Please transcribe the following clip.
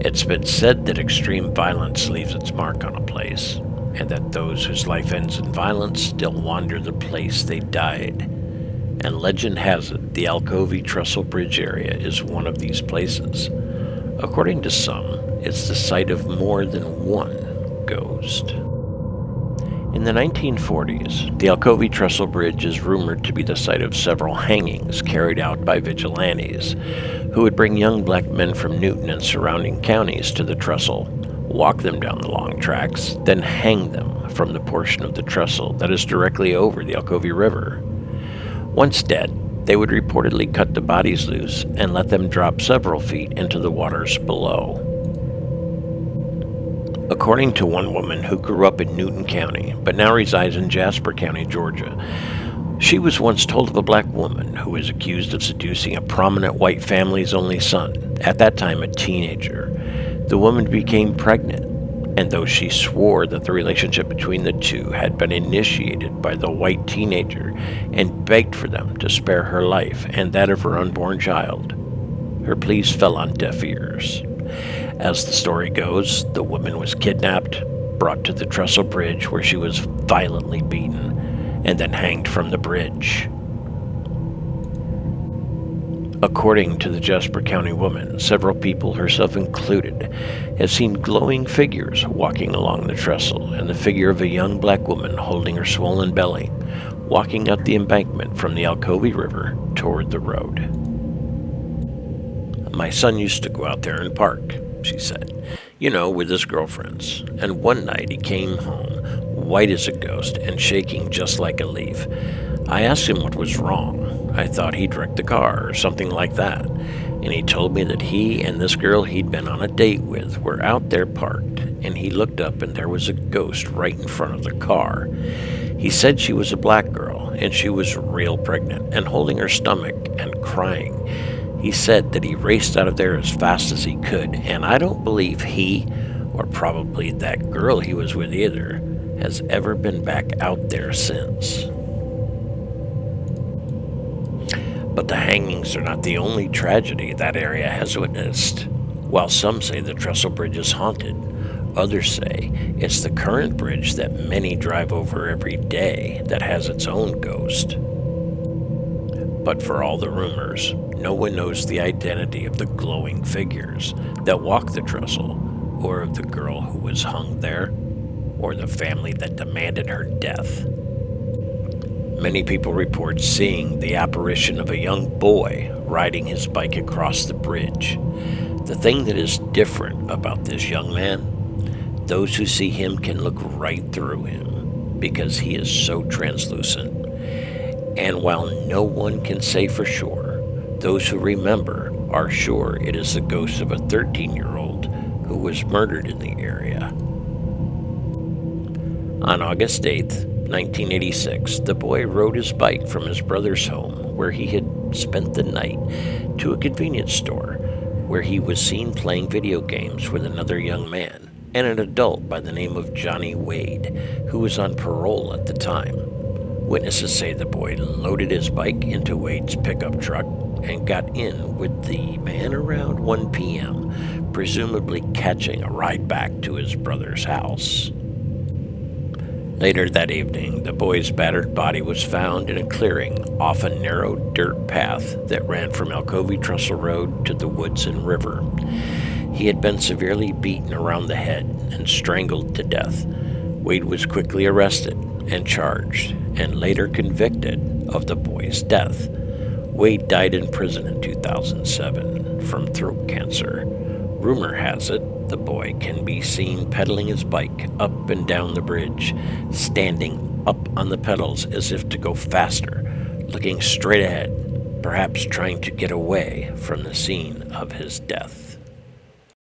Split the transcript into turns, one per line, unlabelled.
It's been said that extreme violence leaves its mark on a place, and that those whose life ends in violence still wander the place they died. And legend has it the Alcovy Trestle Bridge area is one of these places. According to some, it's the site of more than one ghost. In the 1940s, the Alcovy Trestle Bridge is rumored to be the site of several hangings carried out by vigilantes, who would bring young black men from Newton and surrounding counties to the trestle, walk them down the long tracks, then hang them from the portion of the trestle that is directly over the Alcovy River. Once dead, they would reportedly cut the bodies loose and let them drop several feet into the waters below. According to one woman who grew up in Newton County but now resides in Jasper County, Georgia, she was once told of a black woman who was accused of seducing a prominent white family's only son, at that time a teenager. The woman became pregnant, and though she swore that the relationship between the two had been initiated by the white teenager and begged for them to spare her life and that of her unborn child, her pleas fell on deaf ears. As the story goes, the woman was kidnapped, brought to the Trestle Bridge where she was violently beaten, and then hanged from the bridge. According to the Jasper County woman, several people, herself included, have seen glowing figures walking along the trestle, and the figure of a young black woman holding her swollen belly, walking up the embankment from the Alcovy River toward the road. "My son used to go out there and park," she said, with his girlfriends, and one night he came home, white as a ghost and shaking just like a leaf. I asked him what was wrong. I thought he'd wrecked the car or something like that, and he told me that he and this girl he'd been on a date with were out there parked, and he looked up and there was a ghost right in front of the car. He said she was a black girl, and she was real pregnant and holding her stomach and crying. He said that he raced out of there as fast as he could, and I don't believe he, or probably that girl he was with either, has ever been back out there since. But the hangings are not the only tragedy that area has witnessed. While some say the Trestle Bridge is haunted, others say it's the current bridge that many drive over every day that has its own ghost. But for all the rumors, no one knows the identity of the glowing figures that walk the trestle, or of the girl who was hung there, or the family that demanded her death. Many people report seeing the apparition of a young boy riding his bike across the bridge. The thing that is different about this young man, those who see him can look right through him because he is so translucent. And while no one can say for sure, those who remember are sure it is the ghost of a 13-year-old who was murdered in the area. On August 8th, 1986, the boy rode his bike from his brother's home, where he had spent the night, to a convenience store, where he was seen playing video games with another young man and an adult by the name of Johnny Wade, who was on parole at the time. Witnesses say the boy loaded his bike into Wade's pickup truck and got in with the man around 1 p.m., presumably catching a ride back to his brother's house. Later that evening, the boy's battered body was found in a clearing off a narrow dirt path that ran from Alcovy Trestle Road to the woods and river. He had been severely beaten around the head and strangled to death. Wade was quickly arrested and charged, and later convicted of the boy's death. Wade died in prison in 2007 from throat cancer. Rumor has it the boy can be seen pedaling his bike up and down the bridge, standing up on the pedals as if to go faster, looking straight ahead, perhaps trying to get away from the scene of his death.